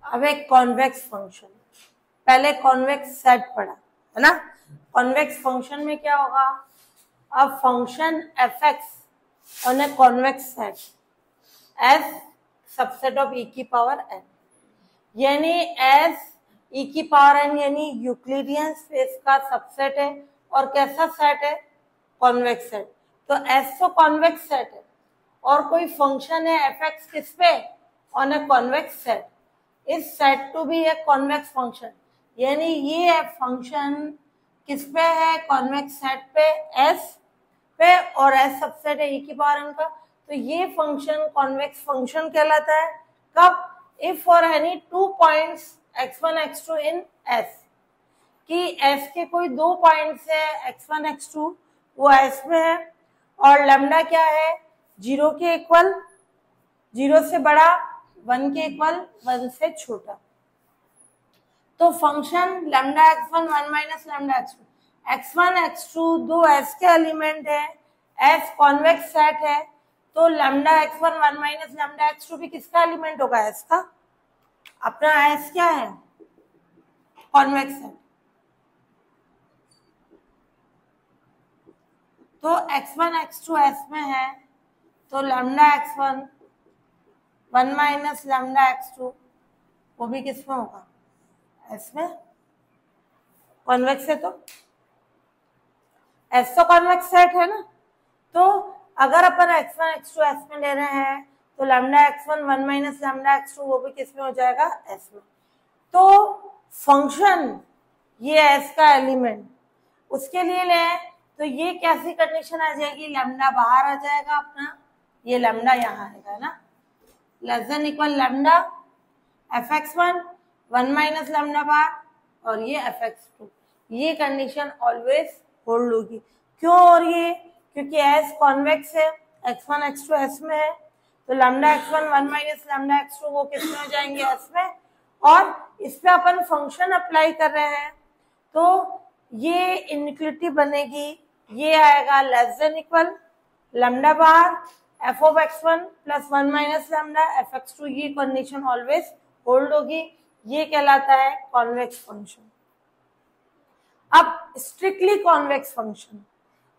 अब एक convex function, पहले कॉन्वेक्स सेट पढ़ा है ना। कॉन्वेक्स फंक्शन में क्या होगा, अब function F X on a convex set S subset of E की पावर एन, यानी एस ई की पावर एन यानी यूक्लिडियन स्पेस का सबसेट है। और कैसा सेट है, कॉन्वेक्स सेट। तो एस तो कॉन्वेक्स सेट है और कोई फंक्शन है एफ एक्स किस पे, on a convex set, is set to B a convex function, यानी ये फंक्शन किस पे है, कॉन्वेक्स सेट पे एस पे, और एस सबसेट है ई की पावर एन का। तो ये फंक्शन कॉन्वेक्स फंक्शन कहलाता है कब, if for any 2 points x1 x2 in S, कि S के कोई 2 पॉइंट्स है x1 x2 वो S में है, और लैम्डा क्या है, 0 के इक्वल, 0 से बड़ा, 1 के इक्वल, 1 से छोटा। तो function lambda x1 1 minus lambda x2, x1 x2 दो S के एलिमेंट है, S कॉन्वेक्स सेट है, तो lambda x1 1 minus lambda x2 भी किसका एलिमेंट होगा, S का। अपना S क्या है, कॉन्वेक्स सेट। तो x1 x2 S में है, तो lambda x1 1 minus lambda x2 वो भी किस में होगा, S में। कॉन्वेक्स है तो S तो कॉन्वेक्स सेट है ना। तो अगर अपन x1 x2 S में ले रहे हैं तो lambda x1 1 minus lambda x2 वो भी किस में हो जाएगा, S में। तो फंक्शन ये S का एलिमेंट, उसके लिए लें तो ये कैसी कंडीशन आ जाएगी, लैम्डा बाहर आ जाएगा अपना, ये लैम्डा यहाँ आएगा ना, less than equal lambda F x 1 minus lambda बाहर, और ये एफ एक्स 2, ये कंडीशन ऑलवेज होल्ड होगी। क्यों हो रही है, क्योंकि एस कॉन्वेक्स है, x1 x2 S में है, तो lambda x1 1 minus lambda x2 वो किस में हो जाएंगे, S में। और इस पे अपन फंक्शन अप्लाई कर रहे हैं तो ये इनइक्वालिटी बनेगी, ये आएगा लेस देन इक्वल लैम्डा बाहर F of x1 plus 1 minus lambda F x2, ये कंडीशन ऑलवेज होल्ड होगी, ये कहलाता है कॉन्वेक्स फंक्शन। अब strictly convex function,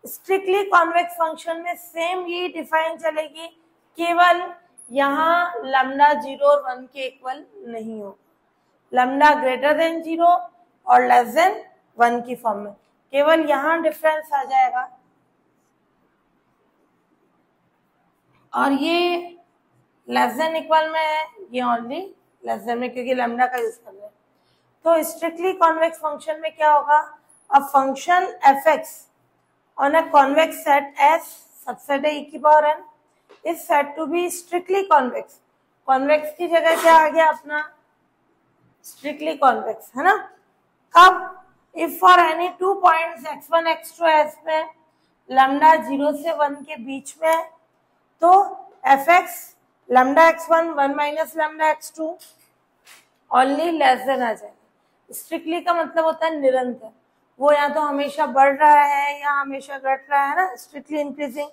strictly convex function में सेम ये डिफाइन चलेगी, केवल यहाँ लैम्डा 0 और 1 के इक्वल नहीं होगा, लैम्डा ग्रेटर देन 0 और लेस देन 1 की फॉर्म में, केवल यहाँ डिफरेंस आ जाएगा। और ये लेस देन इक्वल में है, ये ओनली लेस देन में, क्योंकि लैम्डा का यूज कर रहे हैं। तो स्ट्रिक्टली कॉन्वेक्स फंक्शन में क्या होगा, अब function F X on a convex set S subset है ई की power N is set to be strictly convex. Convex की जगह क्या आ गया अपना, स्ट्रिक्टली कॉन्वेक्स, है ना। कब, if for any 2 points x1 x2 S में लैम्डा 0 से 1 के बीच में है, तो F X lambda x1 1 minus lambda x2 only less than आ जाएगा। स्ट्रिक्टली का मतलब होता है निरंतर, वो या तो हमेशा बढ़ रहा है या हमेशा घट रहा है ना, स्ट्रिक्टली इंक्रीजिंग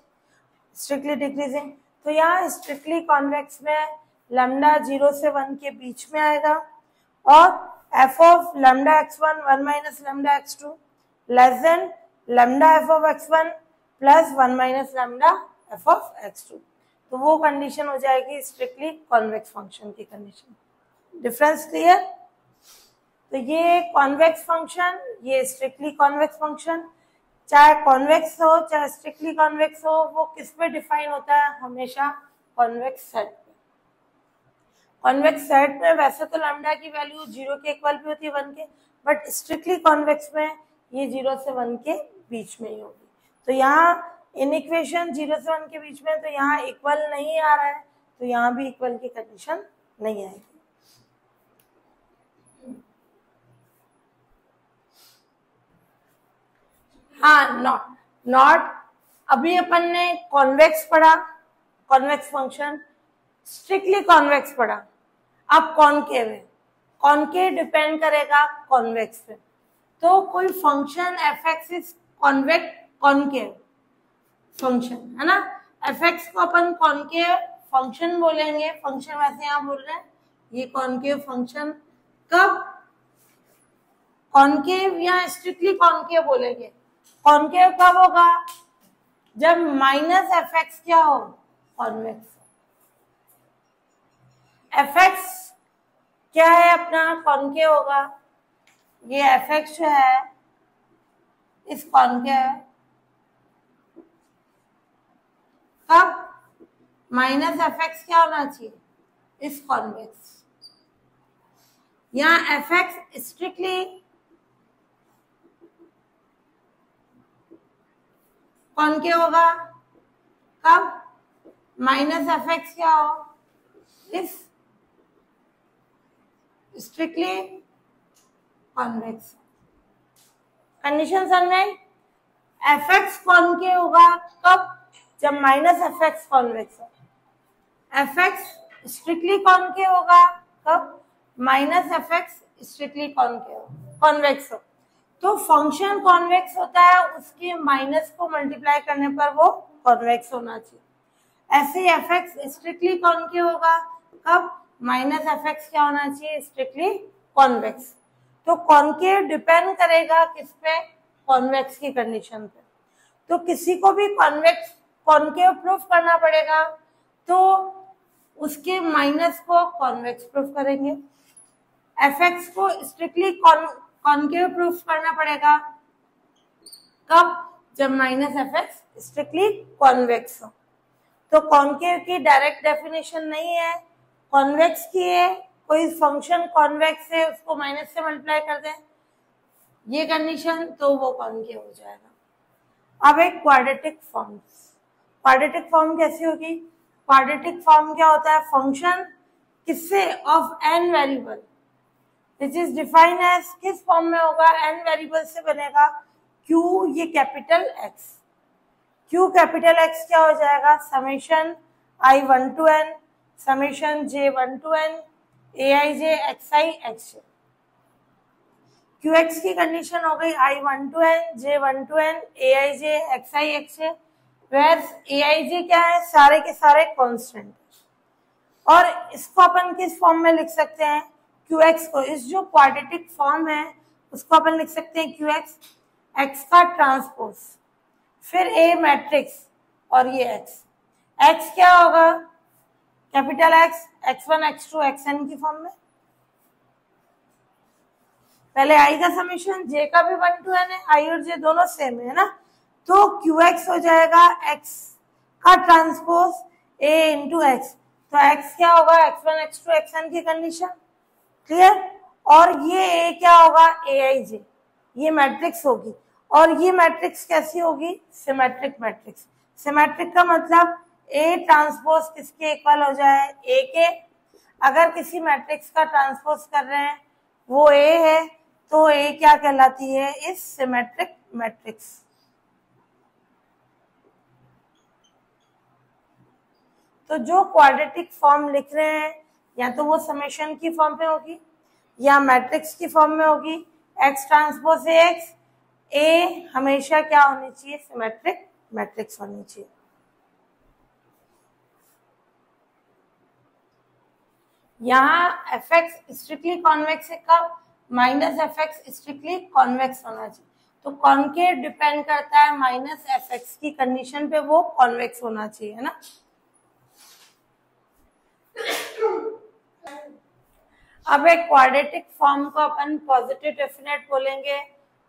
स्ट्रिक्टली डिक्रीजिंग। तो यहाँ स्ट्रिक्टली कॉन्वेक्स में लैम्डा 0 से 1 के बीच में आएगा, और F of lambda x1 1 minus lambda x2 less than lambda F of x1 plus 1 minus lambda F of x2। तो वो कंडीशन हो जाएगी स्ट्रिक्टली कॉन्वेक्स फंक्शन की कंडीशन। Difference clear. तो ये कॉन्वेक्स फंक्शन, ये स्ट्रिक्टली कॉन्वेक्स फंक्शन, चाहे convex हो चाहे स्ट्रिक्टली कॉन्वेक्स हो, वो किस पे डिफाइन होता है, हमेशा कॉन्वेक्स सेट पे। कॉन्वेक्स सेट में वैसे तो लैम्डा की वैल्यू 0 के इक्वल भी होती है 1 के, बट स्ट्रिक्टली कॉन्वेक्स में ये 0 से 1 के बीच में ही होगी। तो यहाँ इन इक्वेशन 0 से 1 के बीच में, तो यहाँ इक्वल नहीं आ रहा है, तो यहाँ भी इक्वल की कंडीशन नहीं आएगी। हाँ, नॉट अभी अपन ने कॉन्वेक्स पढ़ा, कॉन्वेक्स फंक्शन, स्ट्रिक्टली कॉन्वेक्स पढ़ा। अब कॉनकेव है, कॉनकेव डिपेंड करेगा कॉन्वेक्स पे। तो कोई function F x is concave function, है ना। एफ एक्स को अपन कॉनकेव फंक्शन बोलेंगे, फंक्शन वैसे यहाँ बोल रहे हैं ये कॉनकेव फंक्शन कब कॉनकेव या स्ट्रिक्टली कॉनकेव बोलेंगे। कॉनकेव कब होगा? जब माइनस एफ एक्स क्या हो? कॉन्वेक्स। एफ एक्स क्या है अपना? कॉनकेव होगा। ये एफ एक्स जो है इस कॉनकेव कब? माइनस एफ एक्स क्या होना चाहिए? इस कॉन्वेक्स। यहाँ एफ एक्स स्ट्रिक्टली कॉनकेव होगा कब? माइनस एफ एक्स क्या हो? इस स्ट्रिक्टली कॉन्वेक्स। कंडीशन समझ में? एफ एक्स कॉनकेव होगा कब? जब माइनस एफ एक्स कॉन्वेक्स हो। एफ एक्स स्ट्रिक्टली कॉनकेव होगा कब? Minus F x strictly convex हो। तो फंक्शन कॉन्वेक्स होता है, उसके माइनस को मल्टीप्लाई करने पर वो कॉन्वेक्स होना चाहिए। ऐसे एफ एक्स स्ट्रिक्टली कॉनकेव होगा कब? माइनस एफ एक्स क्या होना चाहिए? Strictly convex. तो कॉनकेव डिपेंड करेगा किस पे? कॉन्वेक्स की कंडीशन पे। तो किसी को भी कॉन्वेक्स कॉनकेव प्रूफ करना पड़ेगा तो उसके माइनस को कॉन्वेक्स प्रूफ करेंगे। एफ एक्स को स्ट्रिक्टली कॉनकेव प्रूफ करना पड़ेगा कब? जब minus F x strictly convex हो। तो कॉनकेव की डायरेक्ट डेफिनेशन नहीं है, कॉन्वेक्स की है। कोई फंक्शन कॉन्वेक्स है उसको माइनस से मल्टीप्लाई कर दें ये कंडीशन, तो वो कॉनकेव हो जाएगा। अब एक क्वाड्रेटिक फॉर्म। क्वाड्रेटिक फॉर्म कैसी होगी? क्वाड्रेटिक फॉर्म क्या होता है? फंक्शन किससे? Of N variable which is defined as, किस फॉर्म में होगा? एन वेरिएबल से बनेगा। क्यू ये capital X, Q capital X क्या हो जाएगा? Summation I 1 to n summation j 1 to n aij xi xj। Q X की कंडीशन हो गई I 1 to n j 1 to n aij xi xj, where aij क्या है? सारे के सारे कांस्टेंट। और इसको अपन किस फॉर्म में लिख सकते हैं? क्यू एक्स को, इस जो क्वाड्रेटिक फॉर्म है उसको अपन लिख सकते हैं क्यू एक्स, एक्स का ट्रांसपोज, फिर ए मैट्रिक्स और ये एक्स। एक्स क्या होगा? Capital x, x1 x2 xn की फॉर्म में। पहले आई का समेशन, जे का भी 1 to n है, आई और जे दोनों सेम है ना, तो QX हो जाएगा x का ट्रांसपोज a इंटू एक्स। तो x क्या होगा? x1 x2 xn की कंडीशन। क्लियर? और ये a क्या होगा? aij, ये मैट्रिक्स होगी। और ये मैट्रिक्स कैसी होगी? Symmetric matrix. सिमेट्रिक का मतलब ए ट्रांसपोज किसके इक्वल हो जाए? ए के। अगर किसी मैट्रिक्स का ट्रांसपोज कर रहे हैं वो ए है तो ए क्या कहलाती है? इस सिमेट्रिक मैट्रिक्स। तो जो क्वाड्रेटिक फॉर्म लिख रहे हैं या तो वो समेशन की फॉर्म में होगी या मैट्रिक्स की फॉर्म में होगी। एक्स ट्रांसपोज ए एक्स, ए हमेशा क्या होनी चाहिए? सिमेट्रिक मैट्रिक्स होनी चाहिए। यहाँ एफ एक्स स्ट्रिक्टली कॉन्वेक्स है कब? Minus F x strictly convex होना चाहिए। तो कॉनकेव डिपेंड करता है माइनस एफ एक्स की कंडीशन पे, वो कॉन्वेक्स होना चाहिए, है ना। अब एक क्वाड्रेटिक फॉर्म को अपन पॉजिटिव डेफिनेट बोलेंगे,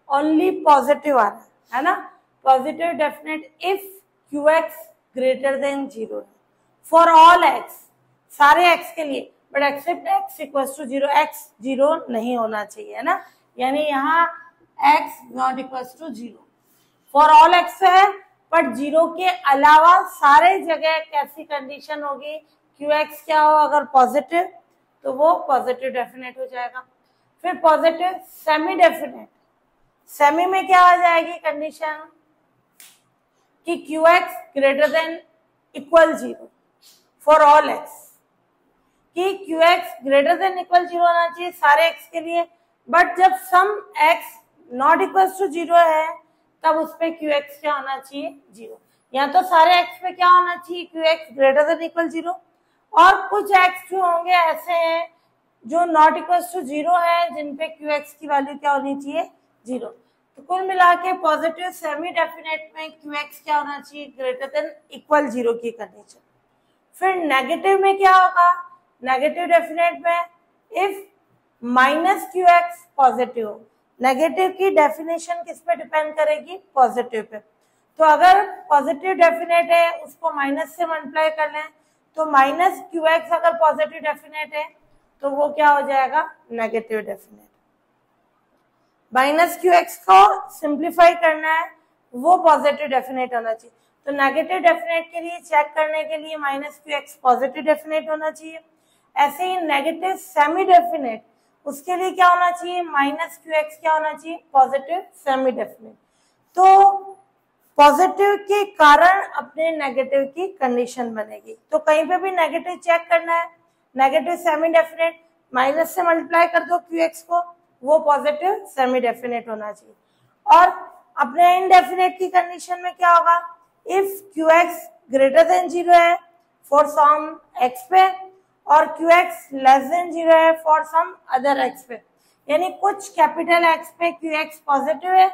ओनली पॉजिटिव आ रहा है ना। Positive definite if Q X greater than 0 for all X, सारे एक्स के लिए, but except X equal to 0, X 0 नहीं होना चाहिए, है ना। यानी यहाँ X not equal to 0 for all X है, बट 0 के अलावा सारे जगह कैसी कंडीशन होगी? क्यू एक्स क्या हो अगर पॉजिटिव, तो वो पॉजिटिव डेफिनेट हो जाएगा। फिर पॉजिटिव सेमी डेफिनेट, सेमी में क्या आ जाएगी कंडीशन कि Q X greater than equal 0 for all X, कि Q X greater than equal 0 होना चाहिए सारे एक्स के लिए, बट जब some X not equal to 0 है तब उस पे क्यू एक्स क्या होना चाहिए? 0। या तो सारे एक्स पे क्या होना चाहिए? Q X greater than equal 0। और कुछ एक्स जो होंगे ऐसे हैं जो नॉट इक्वल टू 0 है, जिन पे क्यू एक्स की वैल्यू क्या होनी चाहिए, 0। तो कुल मिला के पॉजिटिव सेमी डेफिनेट में क्यू एक्स क्या होना चाहिए, ग्रेटर देन इक्वल 0 की कंडीशन। फिर नेगेटिव में क्या होगा, नेगेटिव डेफिनेट में if minus Q x positive, negative की डेफिनेशन किस पे डिपेंड करेगी, पॉजिटिव पे। तो अगर पॉजिटिव डेफिनेट है उसको माइनस से मल्टीप्लाई कर लें, तो माइनस क्यू एक्स अगर पॉजिटिव डेफिनेट है तो वो क्या हो जाएगा, negative definite. Minus Q x को सिंप्लीफाई करना है, वो पॉजिटिव डेफिनेट होना चाहिए। तो नेगेटिव डेफिनेट के लिए चेक करने के लिए minus Q x positive definite होना चाहिए। ऐसे ही नेगेटिव सेमी डेफिनेट, उसके लिए क्या होना चाहिए, माइनस क्यू एक्स क्या होना चाहिए, पॉजिटिव सेमी डेफिनेट। तो पॉजिटिव के कारण अपने नेगेटिव की कंडीशन बनेगी। तो कहीं पे भी नेगेटिव चेक करना है, नेगेटिव सेमी डेफिनेट माइनस से मल्टीप्लाई कर दो क्यू एक्स को, वो पॉजिटिव सेमी डेफिनेट होना चाहिए। और अपने इनडेफिनेट की कंडीशन में क्या होगा, if Q X greater than 0 है फॉर सम एक्स पे, और क्यू एक्स लेस देन 0 है फॉर सम अदर एक्स पे, यानी कुछ कैपिटल एक्स पे क्यू एक्स पॉजिटिव है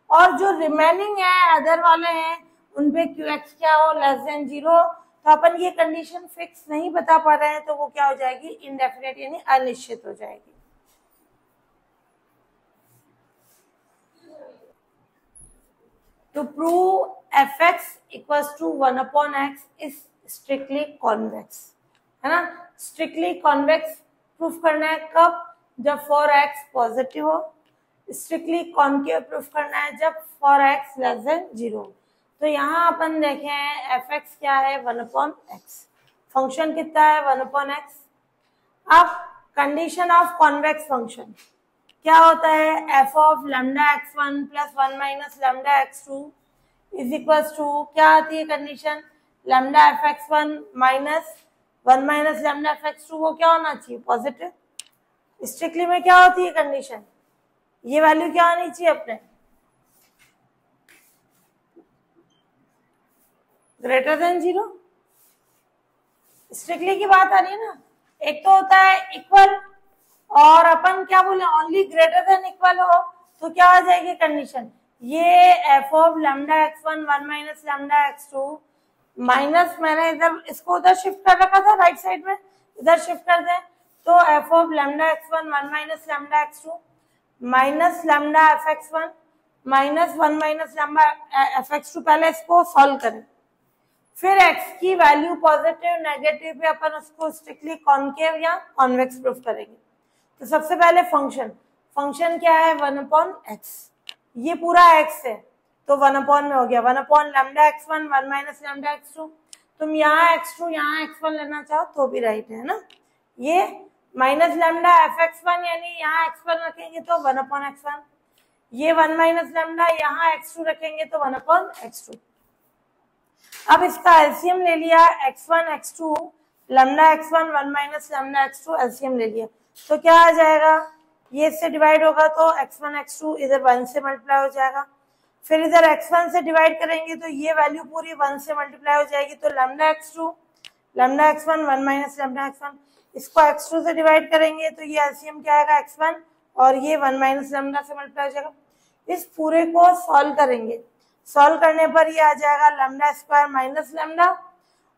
और जो रिमेनिंग है अदर वाले हैं उनपे क्यू एक्स क्या हो, लेस देन 0। तो अपन ये कंडीशन फिक्स नहीं बता पा रहे हैं, तो वो क्या हो जाएगी, इनडेफिनेट यानी अनिश्चित हो जाएगी। To prove fx equals to 1 upon x is strictly convex, है ना। strictly convex प्रूफ करना है कब, जब for x पॉजिटिव हो। strictly concave प्रूफ करना है जब for x लेस देन 0। तो यहाँ अपन देखें fx क्या है, 1 upon x, फंक्शन कितना है, 1 upon x। अब कंडीशन ऑफ कॉन्वेक्स फंक्शन क्या होता है, F of lambda x1 plus 1 minus lambda x2 is equals to, क्या आती है condition, lambda fx1 minus 1 minus lambda fx2, वो क्या होना चाहिए, पॉजिटिव। स्ट्रिक्टली में क्या होती है कंडीशन, ये वैल्यू क्या आनी चाहिए अपने, ग्रेटर देन 0। स्ट्रिक्टली की बात आ रही है ना, एक तो होता है इक्वल, और अपन क्या बोले, ओनली ग्रेटर देन इक्वल हो तो क्या आ जाएगी कंडीशन, ये F of lambda x1 1 minus lambda x2 minus, मैंने इधर इसको उधर शिफ्ट कर रखा था राइट साइड में, इधर शिफ्ट कर दें तो F of lambda x1 1 minus lambda x2 minus lambda fx1 minus 1 minus lambda fx2। पहले इसको सॉल्व करें, फिर x की वैल्यू पॉजिटिव नेगेटिव पे अपन उसको स्ट्रिक्टली कॉनकेव या कॉन्वेक्स प्रूफ करेंगे। तो सबसे पहले फंक्शन, फंक्शन क्या है, 1 अपॉन एक्स, ये पूरा x है तो 1 अपॉन में हो गया, 1 upon lambda x1 1 minus lambda x2। तुम यहाँ x2 यहाँ x1 लेना चाहो तो भी राइट है ना। ये माइनस लैम्डा fx1 यानी यहाँ x1 रखेंगे तो 1 अपॉन x1, ये 1 माइनस लैम्डा यहाँ x2 रखेंगे तो 1 अपॉन x2। अब इसका एलसीएम ले लिया, x1 x2 lambda x1 1 minus lambda x2 LCM ले लिया, तो क्या आ जाएगा, ये इससे डिवाइड होगा तो x1 x2 इधर 1 से मल्टीप्लाई हो जाएगा, फिर इधर x1 से डिवाइड करेंगे तो ये वैल्यू पूरी 1 से मल्टीप्लाई हो जाएगी, तो lambda x2 lambda x1 1 minus lambda x1, इसको x2 से डिवाइड करेंगे तो ये एलसीएम क्या आएगा, x1 और ये 1 माइनस लैम्डा से मल्टीप्लाई हो जाएगा। इस पूरे को सॉल्व करेंगे, सॉल्व करने पर ये आ जाएगा लैम्डा स्क्वायर माइनस लैम्डा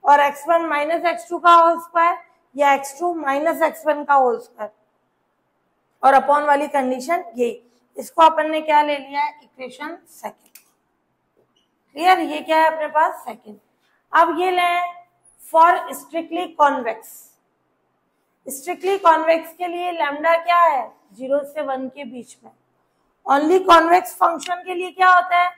और x1 माइनस x2 का होल स्क्वायर या x2 माइनस x1 का होल स्क्वायर, और अपॉन वाली कंडीशन यही, इसको अपन ने क्या ले लिया है, इक्वेशन सेकंड। क्लियर, ये क्या है अपने पास, सेकंड। अब ये लें for strictly convex, strictly convex के लिए लैम्डा क्या है, 0 से 1 के बीच में। ओनली कॉन्वेक्स फंक्शन के लिए क्या होता है,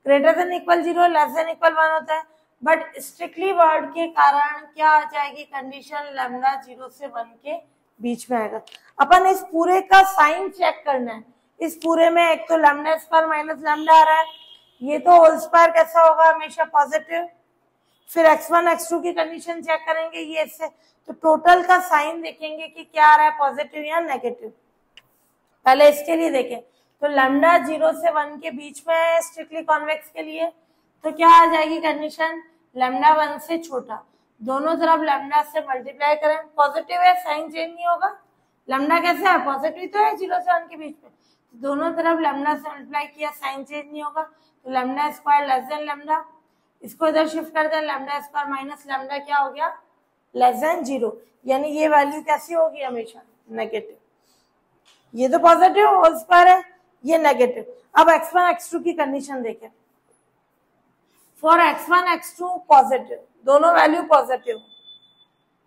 greater than equal 0 less than equal 1 होता है, बट स्ट्रिक्टली वर्ड के कारण क्या आ जाएगी कंडीशन, लैम्डा 0 से 1 के बीच में आएगा। अपन इस पूरे का साइन चेक करना है, इस पूरे में एक तो लैम्डा स्क्वायर माइनस लैम्डा आ रहा है, ये तो होल स्क्वायर कैसा होगा, हमेशा पॉजिटिव। फिर x1 x2 की कंडीशन चेक करेंगे ये इससे, तो टोटल का साइन देखेंगे कि क्या आ रहा है, पॉजिटिव या नेगेटिव। पहले इसके लिए देखें तो लैम्डा 0 से 1 के बीच में है स्ट्रिक्टली कॉन्वेक्स के लिए, तो क्या आ जाएगी कंडीशन, लैम्डा 1 से छोटा, दोनों तरफ लैम्डा से मल्टीप्लाई करें, पॉजिटिव है साइन चेंज नहीं होगा, लैम्डा कैसे है, पॉजिटिव तो है 0 से 1 के बीच में, तो दोनों तरफ लैम्डा से मल्टीप्लाई किया, साइन चेंज नहीं होगा, तो lambda square less than lambda, इसको इधर शिफ्ट कर दें, लैम्डा स्क्वायर माइनस लैम्डा क्या हो गया, लेस देन 0, यानी ये वैल्यू कैसी होगी, हमेशा नेगेटिव। ये तो पॉजिटिव होल स्क्वायर है, ये नेगेटिव। अब x1 x2 की कंडीशन देखें, फॉर x1 x2 पॉजिटिव, दोनों वैल्यू पॉजिटिव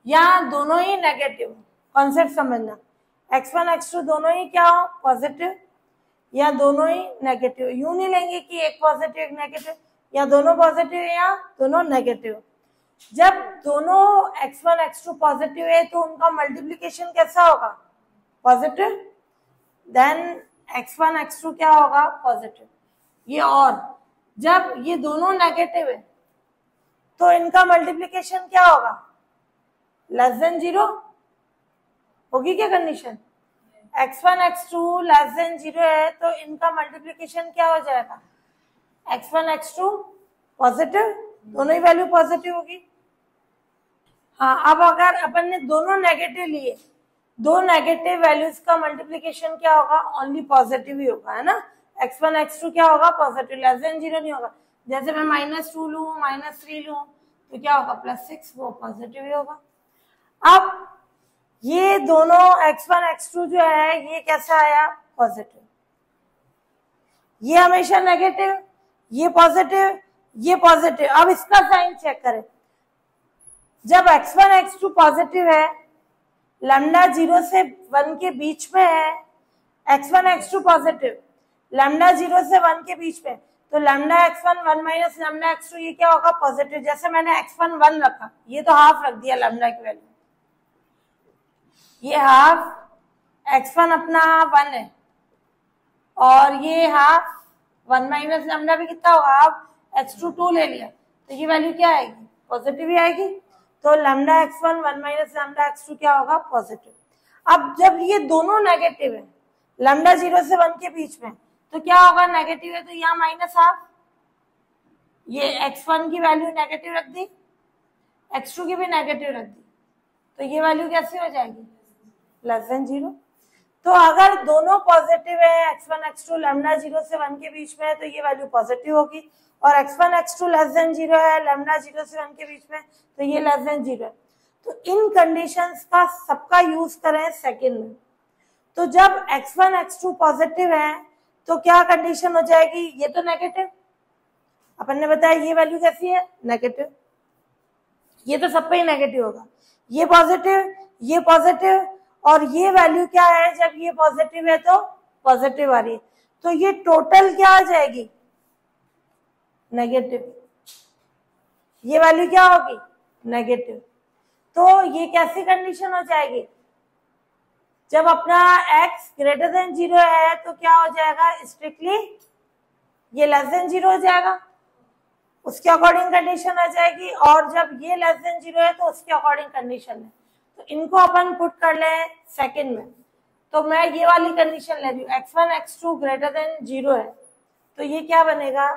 या दोनों ही नेगेटिव, कॉन्सेप्ट समझना, x1 x2 दोनों ही क्या हो, पॉजिटिव या दोनों ही नेगेटिव, यूं नहीं लेंगे कि एक पॉजिटिव एक नेगेटिव, या दोनों पॉजिटिव या दोनों नेगेटिव। जब दोनों x1 x2 पॉजिटिव है तो उनका मल्टीप्लिकेशन कैसा होगा, पॉजिटिव, देन x1 x2 क्या होगा, पॉजिटिव। ये और जब ये दोनों नेगेटिव है तो इनका मल्टीप्लिकेशन क्या होगा, लेस देन 0 होगी क्या condition, x1 x2 less than 0 है तो इनका मल्टीप्लिकेशन क्या हो जाएगा, x1 x2 पॉजिटिव, दोनों ही वैल्यू पॉजिटिव होगी। हाँ, अब अगर अपन ने दोनों नेगेटिव लिए, दो नेगेटिव वैल्यूज का मल्टीप्लिकेशन क्या होगा, ओनली पॉजिटिव ही होगा, है ना, x1 x2 क्या होगा, पॉजिटिव, लेस देन 0 नहीं होगा। जैसे मैं -2 लूं, -3 लूं तो क्या होगा, +6, वो पॉजिटिव ही होगा। अब ये दोनों x1 x2 जो है ये कैसा आया, पॉजिटिव, ये हमेशा नेगेटिव, ये पॉजिटिव, ये पॉजिटिव। अब इसका साइन चेक करें, जब x1 x2 पॉजिटिव है, लैम्डा 0 से 1 के बीच में है, x1 x2 पॉजिटिव, लैम्डा 0 से 1 के बीच में, तो lambda x1 1 minus lambda x2 ये क्या होगा, पॉजिटिव। जैसे मैंने x1 1 रखा, ये तो हाफ रख दिया लैम्डा की वैल्यू, ये हाफ, x1 अपना 1 है और ये हाफ 1 माइनस लैम्डा भी कितना होगा, हाफ, x2 2 ले लिया, तो ये वैल्यू क्या आएगी, पॉजिटिव ही आएगी। तो lambda x1 1 minus lambda x2 क्या होगा, पॉजिटिव। अब जब ये दोनों नेगेटिव है, लैम्डा 0 से 1 के बीच में, तो क्या होगा, नेगेटिव है तो यहाँ माइनस हाफ, ये x1 की वैल्यू नेगेटिव रख दी, x2 की भी नेगेटिव रख दी, तो ये वैल्यू कैसी हो जाएगी, लेस देन 0। तो अगर दोनों पॉजिटिव है, x1 x2 लैम्डा 0 से 1 के बीच में है, तो ये वैल्यू पॉजिटिव होगी, और x1 x2 लेस देन 0 है, लैम्डा 0 से 1 के बीच में, तो ये लेस देन 0 है। तो इन कंडीशंस का सबका यूज करें सेकंड में। तो जब x1 x2 पॉजिटिव है तो क्या कंडीशन हो जाएगी, ये तो नेगेटिव, अपन ने बताया ये वैल्यू कैसी है, नेगेटिव, ये तो सब पे ही नेगेटिव होगा, ये पॉजिटिव, और ये वैल्यू क्या है, जब ये पॉजिटिव है तो पॉजिटिव आ रही है, तो ये टोटल क्या आ जाएगी, नेगेटिव, ये वैल्यू क्या होगी, नेगेटिव। तो ये कैसी कंडीशन हो जाएगी, जब अपना x ग्रेटर देन 0 है तो क्या हो जाएगा, स्ट्रिक्टली ये लेस देन 0 हो जाएगा, उसके अकॉर्डिंग कंडीशन आ जाएगी, और जब ये लेस देन 0 है तो उसके अकॉर्डिंग कंडीशन है। तो इनको अपन पुट कर ले सेकंड में, तो मैं ये वाली कंडीशन ले रही हूँ, x1 x2 ग्रेटर देन 0 है, तो ये क्या बनेगा,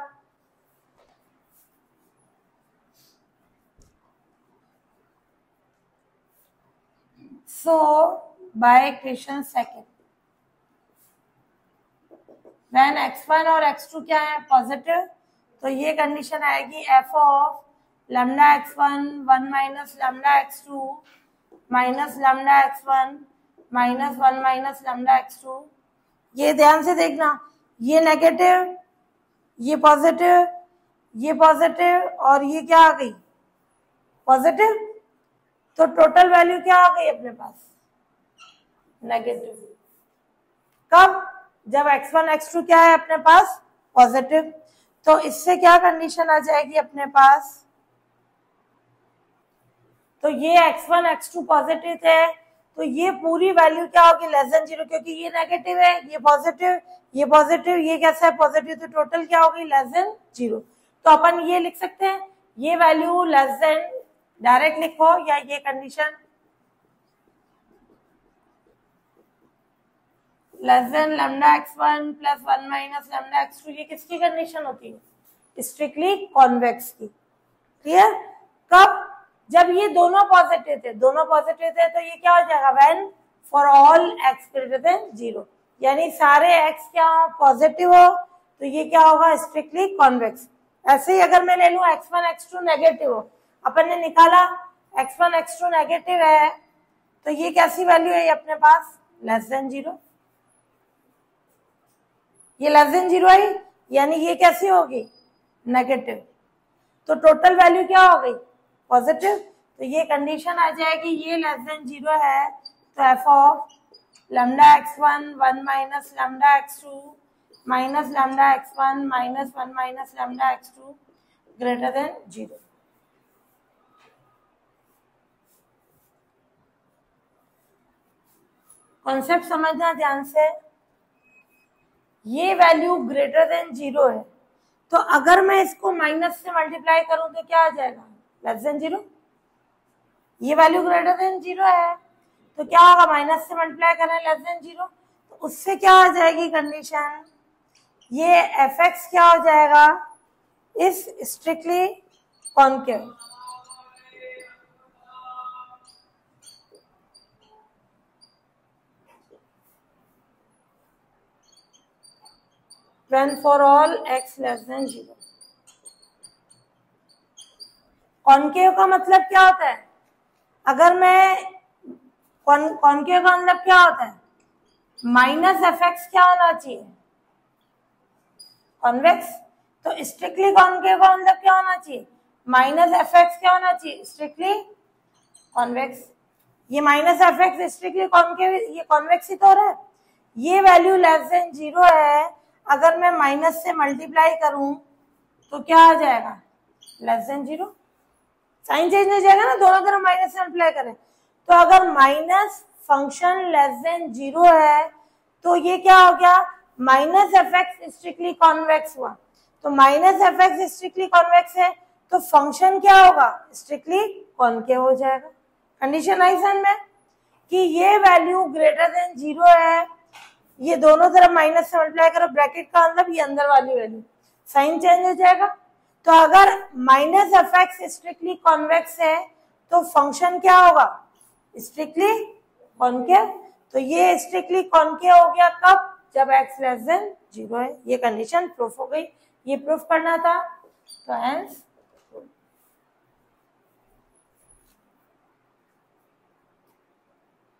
so by equation second, when x1 और x2 क्या है, पॉजिटिव, तो ये कंडीशन आएगी f of lambda x1 1 minus lambda x2 minus lambda x1 minus 1 minus lambda x2। ये ध्यान से देखना, ये नेगेटिव, ये पॉजिटिव, ये पॉजिटिव, और ये क्या आ गई, पॉजिटिव, तो टोटल वैल्यू क्या आ गई अपने पास, नेगेटिव। कब, जब x1 x2 क्या है अपने पास, पॉजिटिव। तो इससे क्या कंडीशन आ जाएगी अपने पास, तो ये x1 x2 पॉजिटिव है, तो ये पूरी वैल्यू क्या होगी, लेस देन 0, क्योंकि ये नेगेटिव है, ये पॉजिटिव, ये पॉजिटिव, ये कैसा है, पॉजिटिव, तो टोटल क्या होगी, लेस देन 0। तो अपन ये लिख सकते हैं, ये वैल्यू लेस देन, डायरेक्ट लिखो, या ये condition less than lambda x1 plus 1 minus lambda x2, ये किसकी कंडीशन होती है, स्ट्रिक्टली कॉन्वेक्स की। क्लियर। कब, जब ये दोनों पॉजिटिव थे, तो ये क्या हो जाएगा, when for all all x greater than 0, यानी सारे x क्या हो, पॉजिटिव हो, तो ये क्या होगा, स्ट्रिक्टली कॉन्वेक्स। ऐसे ही अगर मैं ले लूं x1 x2 नेगेटिव हो, अपन ने निकाला x1 x2 नेगेटिव है, तो ये कैसी वैल्यू है अपने पास, लेस देन 0। ये लेस देन 0 है, यानी ये कैसी होगी, नेगेटिव, तो टोटल वैल्यू क्या हो गई, पॉजिटिव। तो ये कंडीशन आ जाएगी, ये लेस देन 0 है, तो f of lambda x1 1 minus lambda x2 minus lambda x1 minus 1 minus lambda x2 greater than 0। Concept समझना ध्यान से, ये वैल्यू ग्रेटर देन 0 है, तो अगर मैं इसको माइनस से मल्टीप्लाई करूं तो क्या आ जाएगा, लेस देन 0। ये वैल्यू ग्रेटर देन 0 है, तो क्या होगा, माइनस से मल्टीप्लाई करें लेस देन 0, तो उससे क्या हो जाएगी कंडीशन, ये fx क्या हो जाएगा, इस strictly concave. When for all x less than 0। Concave का मतलब क्या होता है, अगर मैं कॉन्केव का मतलब क्या होता है, माइनस fx क्या होना चाहिए, कॉन्वेक्स। तो स्ट्रिक्टली कॉन्केव का मतलब क्या होना चाहिए, माइनस fx क्या होना चाहिए, स्ट्रिक्टली कॉन्वेक्स। ये माइनस fx स्ट्रिक्टली कॉन्केव, ये कॉन्वेक्स ही तो हो रहा है। ये वैल्यू लेस देन 0 है, अगर मैं माइनस से मल्टीप्लाई करूं तो क्या आ जाएगा, लेस देन 0। साइन चेंज हो जाएगा ना, दोनों तरफ माइनस से मल्टीप्लाई करें, तो अगर माइनस फंक्शन लेस देन 0 है तो ये क्या हो गया, माइनस fx स्ट्रिक्टली कॉन्वेक्स हुआ। तो माइनस fx स्ट्रिक्टली कॉन्वेक्स है, तो फंक्शन क्या होगा, स्ट्रिक्टली कॉन्केव हो जाएगा। कंडीशन आई समझ में, कि ये वैल्यू ग्रेटर देन 0 है, ये दोनों तरफ माइनस से मल्टीप्लाई करो, ब्रैकेट का मतलब ये अंदर वाली वैल्यू, साइन चेंज हो जाएगा। तो अगर माइनस fx स्ट्रिक्टली कॉन्वेक्स है तो फंक्शन क्या होगा, स्ट्रिक्टली कॉन्केव। तो ये स्ट्रिक्टली कॉन्केव हो गया कब, जब x लेस देन 0 है। ये कंडीशन प्रूफ हो गई, ये प्रूफ करना था, तो हेंस